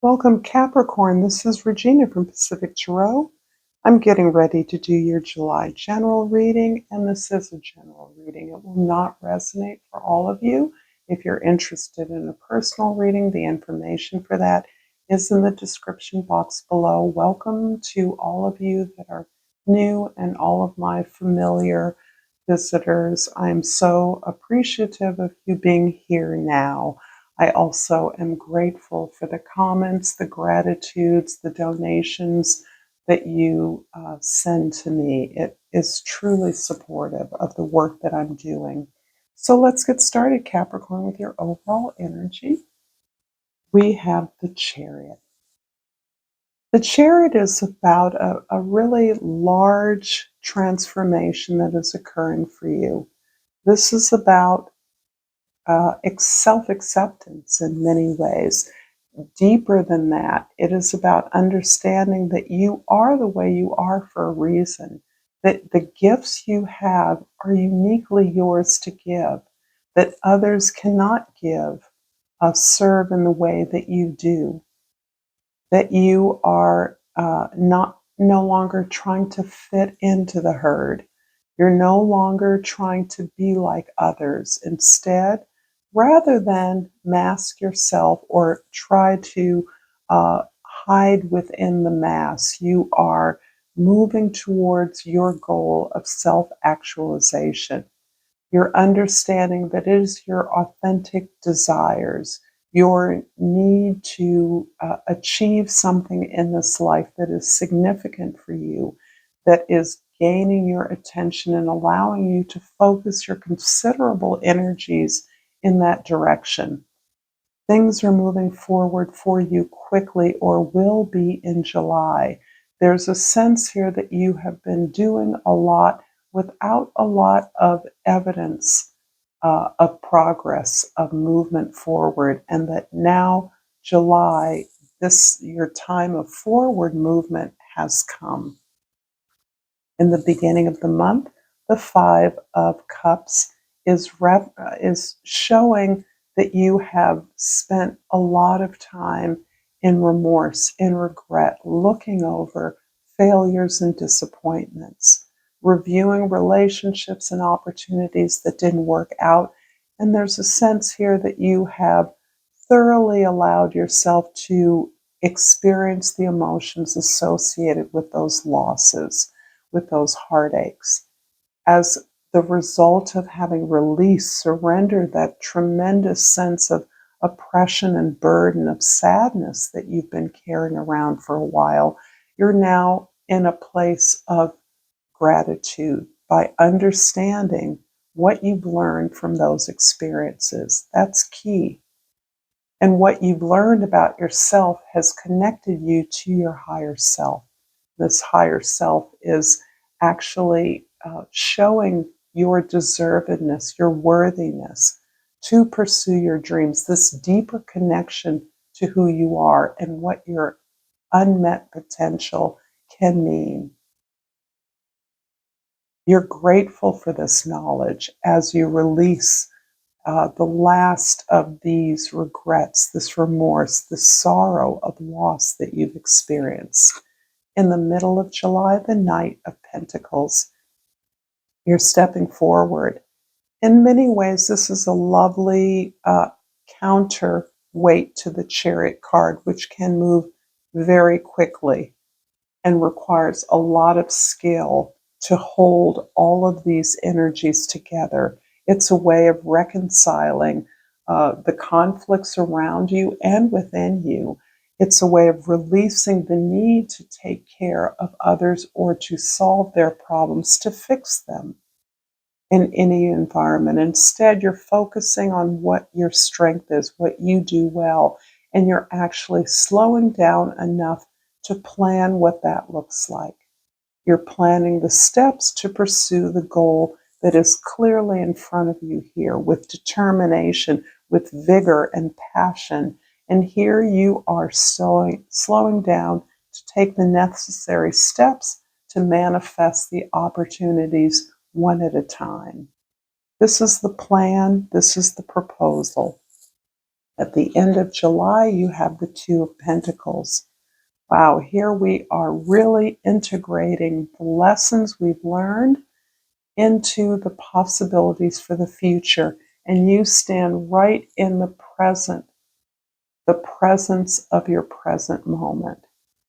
Welcome, Capricorn. This is Regina from Pacific Tarot. I'm getting ready to do your July general reading, and this is a general reading. It will not resonate for all of you. If you're interested in a personal reading, the information for that is in the description box below. Welcome to all of you that are new and all of my familiar visitors. I'm so appreciative of you being here now. I also am grateful for the comments, the gratitudes, the donations that you send to me. It is truly supportive of the work that I'm doing. So let's get started, Capricorn, with your overall energy. We have the Chariot. The Chariot is about a really large transformation that is occurring for you. This is about self-acceptance in many ways. Deeper than that, it is about understanding that you are the way you are for a reason, that the gifts you have are uniquely yours to give, that others cannot give, serve in the way that you do, that you are no longer trying to fit into the herd. You're no longer trying to be like others. Instead, rather than mask yourself or try to hide within the mass, you are moving towards your goal of self-actualization. You're understanding that it is your authentic desires, your need to achieve something in this life that is significant for you, that is gaining your attention and allowing you to focus your considerable energies in that direction. Things are moving forward for you quickly or will be in July. There's a sense here that you have been doing a lot without a lot of evidence of progress, of movement forward, and that now July, your time of forward movement has come. In the beginning of the month, the Five of Cups is showing that you have spent a lot of time in remorse, in regret, looking over failures and disappointments, reviewing relationships and opportunities that didn't work out. And there's a sense here that you have thoroughly allowed yourself to experience the emotions associated with those losses, with those heartaches, as the result of having released, surrendered that tremendous sense of oppression and burden of sadness that you've been carrying around for a while. You're now in a place of gratitude by understanding what you've learned from those experiences. That's key. And what you've learned about yourself has connected you to your higher self. This higher self is actually showing your deservedness, your worthiness to pursue your dreams, this deeper connection to who you are and what your unmet potential can mean. You're grateful for this knowledge as you release the last of these regrets, this remorse, this sorrow of loss that you've experienced. In the middle of July, the Knight of Pentacles, you're stepping forward. In many ways, this is a lovely counterweight to the Chariot card, which can move very quickly and requires a lot of skill to hold all of these energies together. It's a way of reconciling the conflicts around you and within you. It's a way of releasing the need to take care of others or to solve their problems, to fix them in any environment. Instead, you're focusing on what your strength is, what you do well, and you're actually slowing down enough to plan what that looks like. You're planning the steps to pursue the goal that is clearly in front of you here with determination, with vigor and passion. And here you are slowing down to take the necessary steps to manifest the opportunities one at a time. This is the plan. This is the proposal. At the end of July, you have the Two of Pentacles. Wow, here we are really integrating the lessons we've learned into the possibilities for the future. And you stand right in the present, the presence of your present moment,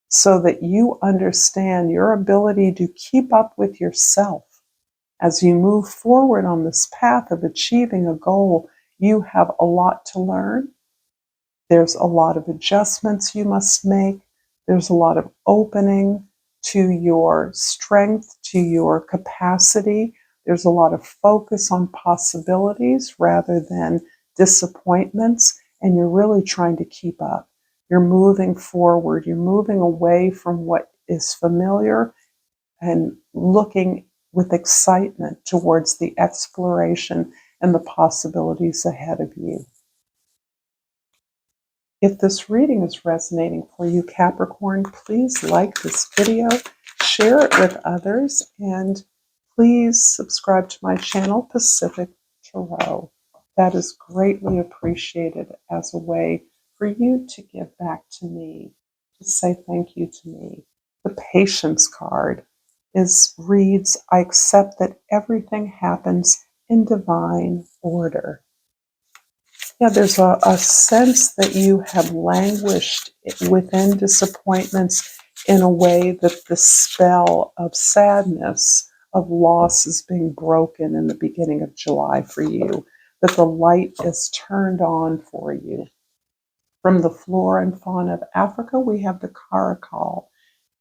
so that you understand your ability to keep up with yourself. As you move forward on this path of achieving a goal, you have a lot to learn. There's a lot of adjustments you must make. There's a lot of opening to your strength, to your capacity. There's a lot of focus on possibilities rather than disappointments, and you're really trying to keep up. You're moving forward. You're moving away from what is familiar and looking with excitement towards the exploration and the possibilities ahead of you. If this reading is resonating for you, Capricorn, please like this video, share it with others, and please subscribe to my channel, Pacific Tarot. That is greatly appreciated as a way for you to give back to me, to say thank you to me. The Patience card reads, I accept that everything happens in divine order. Yeah, there's a sense that you have languished within disappointments in a way that the spell of sadness, of loss is being broken in the beginning of July for you, that the light is turned on for you. From the flora and fauna of Africa, we have the caracal.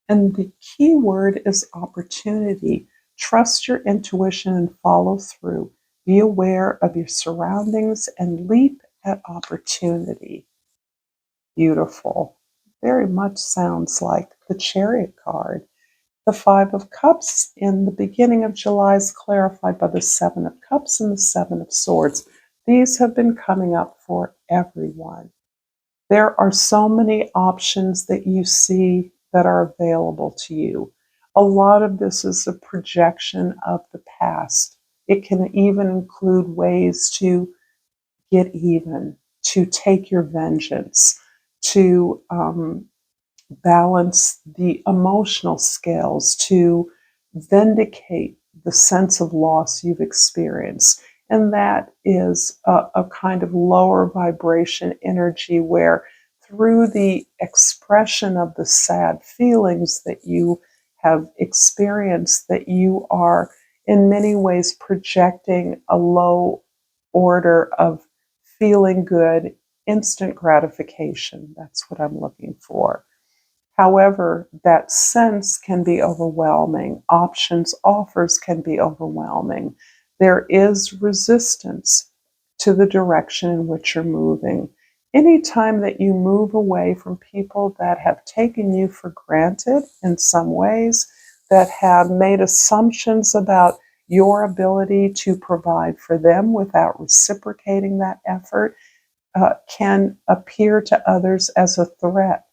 And the key word is opportunity. Trust your intuition and follow through. Be aware of your surroundings and leap at opportunity. Beautiful. Very much sounds like the Chariot card. The Five of Cups in the beginning of July is clarified by the Seven of Cups and the Seven of Swords. These have been coming up for everyone. There are so many options that you see that are available to you. A lot of this is a projection of the past. It can even include ways to get even, to take your vengeance, to balance the emotional scales, to vindicate the sense of loss you've experienced. And that is a kind of lower vibration energy where, through the expression of the sad feelings that you have experienced, that you are in many ways projecting a low order of feeling good, instant gratification. That's what I'm looking for. However, that sense can be overwhelming. Options, offers can be overwhelming. There is resistance to the direction in which you're moving. Anytime that you move away from people that have taken you for granted in some ways, that have made assumptions about your ability to provide for them without reciprocating that effort, can appear to others as a threat.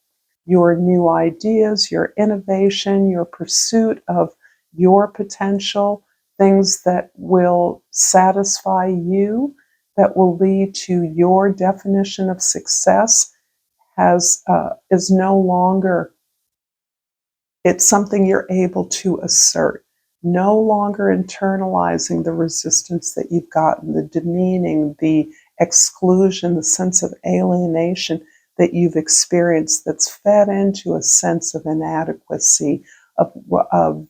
Your new ideas, your innovation, your pursuit of your potential, things that will satisfy you, that will lead to your definition of success, is no longer, it's something you're able to assert. No longer internalizing the resistance that you've gotten, the demeaning, the exclusion, the sense of alienation that you've experienced that's fed into a sense of inadequacy, of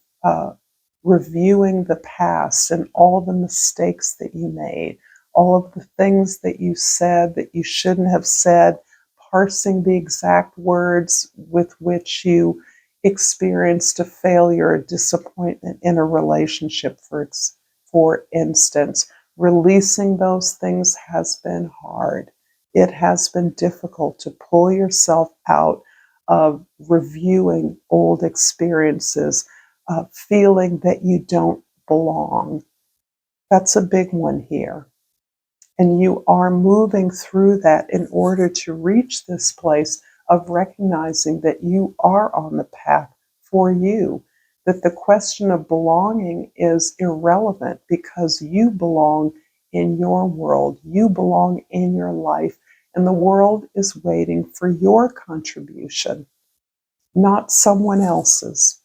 reviewing the past and all the mistakes that you made, all of the things that you said that you shouldn't have said, parsing the exact words with which you experienced a failure, a disappointment in a relationship, for instance. Releasing those things has been hard. It has been difficult to pull yourself out of reviewing old experiences, feeling that you don't belong. That's a big one here. And you are moving through that in order to reach this place of recognizing that you are on the path for you, that the question of belonging is irrelevant because you belong in your world, you belong in your life, and the world is waiting for your contribution, not someone else's.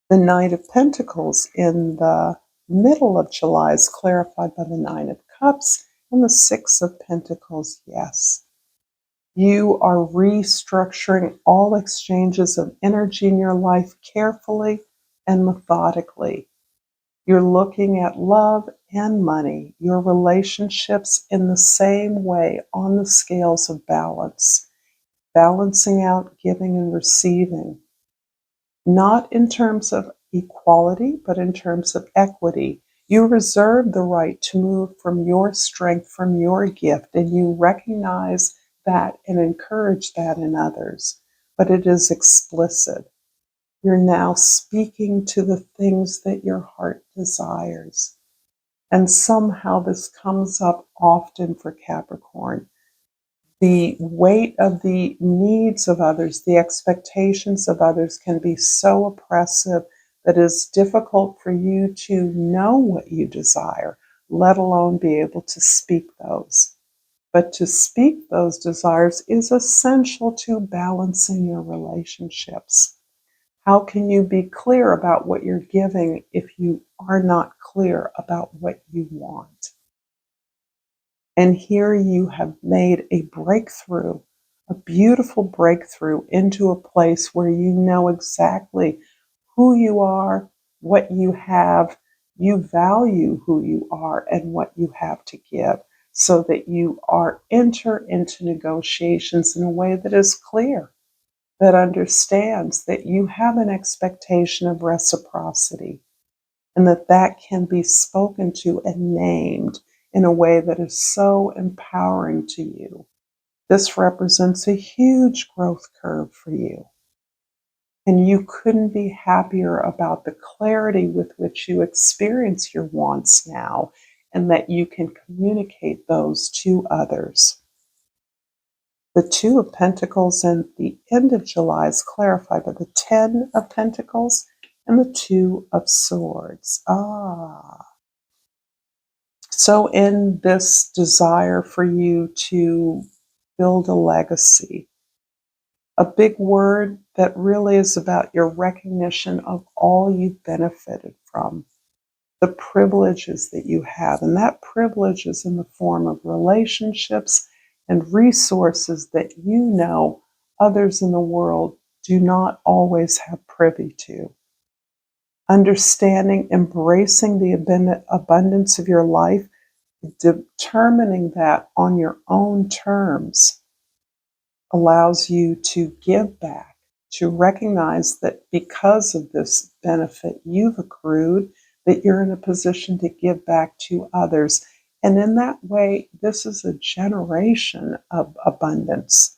The Knight of Pentacles in the middle of July is clarified by the Nine of Cups and the Six of Pentacles. Yes, you are restructuring all exchanges of energy in your life carefully and methodically. You're looking at love and money, your relationships in the same way on the scales of balance, balancing out giving and receiving, not in terms of equality, but in terms of equity. You reserve the right to move from your strength, from your gift, and you recognize that and encourage that in others. But it is explicit. You're now speaking to the things that your heart desires. And somehow this comes up often for Capricorn. The weight of the needs of others, the expectations of others can be so oppressive that it's difficult for you to know what you desire, let alone be able to speak those. But to speak those desires is essential to balancing your relationships. How can you be clear about what you're giving if you are not clear about what you want? And here you have made a breakthrough, a beautiful breakthrough into a place where you know exactly who you are, what you have, you value who you are and what you have to give, so that you enter into negotiations in a way that is clear, that understands that you have an expectation of reciprocity and that can be spoken to and named in a way that is so empowering to you. This represents a huge growth curve for you. And you couldn't be happier about the clarity with which you experience your wants now, and that you can communicate those to others. The Two of Pentacles and the end of July is clarified by the Ten of Pentacles and the Two of Swords. So in this desire for you to build a legacy, a big word that really is about your recognition of all you've benefited from, the privileges that you have. And that privilege is in the form of relationships and resources that you know others in the world do not always have privy to. Understanding, embracing the abundance of your life, determining that on your own terms allows you to give back, to recognize that because of this benefit you've accrued, that you're in a position to give back to others. And in that way, this is a generation of abundance.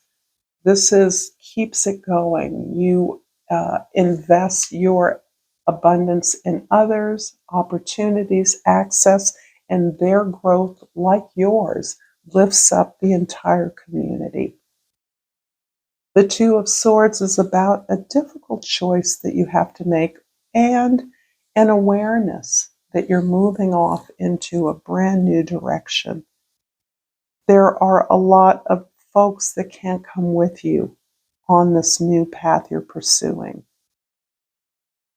Keeps it going. You invest your abundance in others, opportunities, access, and their growth, like yours, lifts up the entire community. The Two of Swords is about a difficult choice that you have to make and an awareness that you're moving off into a brand new direction. There are a lot of folks that can't come with you on this new path you're pursuing.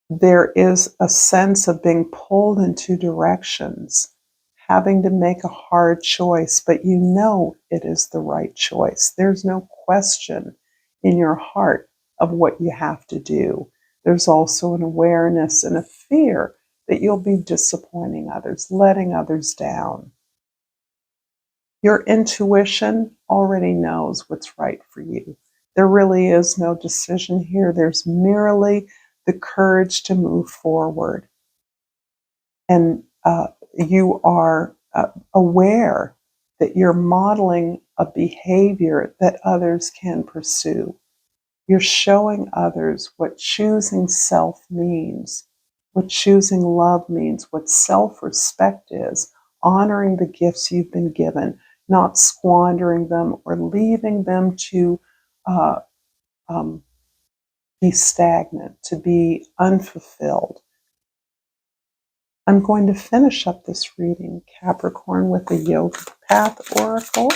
There is a sense of being pulled in two directions, having to make a hard choice, but you know it is the right choice. There's no question in your heart of what you have to do. There's also an awareness and a fear that you'll be disappointing others, letting others down. Your intuition already knows what's right for you. There really is no decision here. There's merely the courage to move forward. And you are aware that you're modeling a behavior that others can pursue. You're showing others what choosing self means, what choosing love means, what self-respect is, honoring the gifts you've been given, not squandering them or leaving them to uh, um, be stagnant, to be unfulfilled. I'm going to finish up this reading, Capricorn, with the Yoga Path Oracle.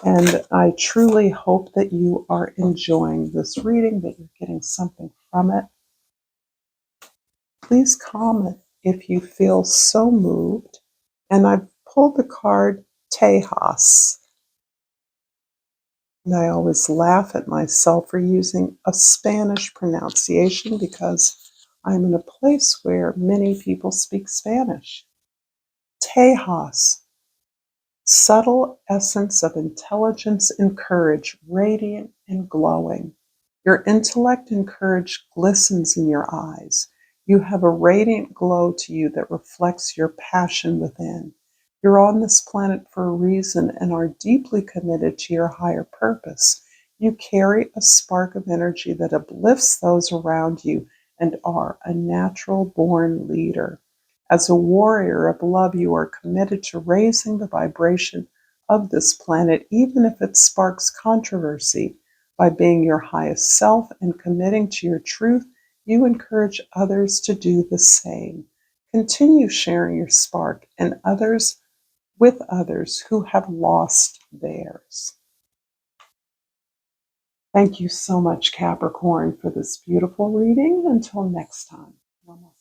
And I truly hope that you are enjoying this reading, that you're getting something from it. Please comment if you feel so moved. And I've pulled the card Tejas. And I always laugh at myself for using a Spanish pronunciation because I'm in a place where many people speak Spanish. Tejas, subtle essence of intelligence and courage, radiant and glowing. Your intellect and courage glistens in your eyes. You have a radiant glow to you that reflects your passion within. You're on this planet for a reason and are deeply committed to your higher purpose. You carry a spark of energy that uplifts those around you and are a natural born leader. As a warrior of love, you are committed to raising the vibration of this planet, even if it sparks controversy. By being your highest self and committing to your truth, you encourage others to do the same. Continue sharing your spark and others with others who have lost theirs. Thank you so much, Capricorn, for this beautiful reading. Until next time. Namaste.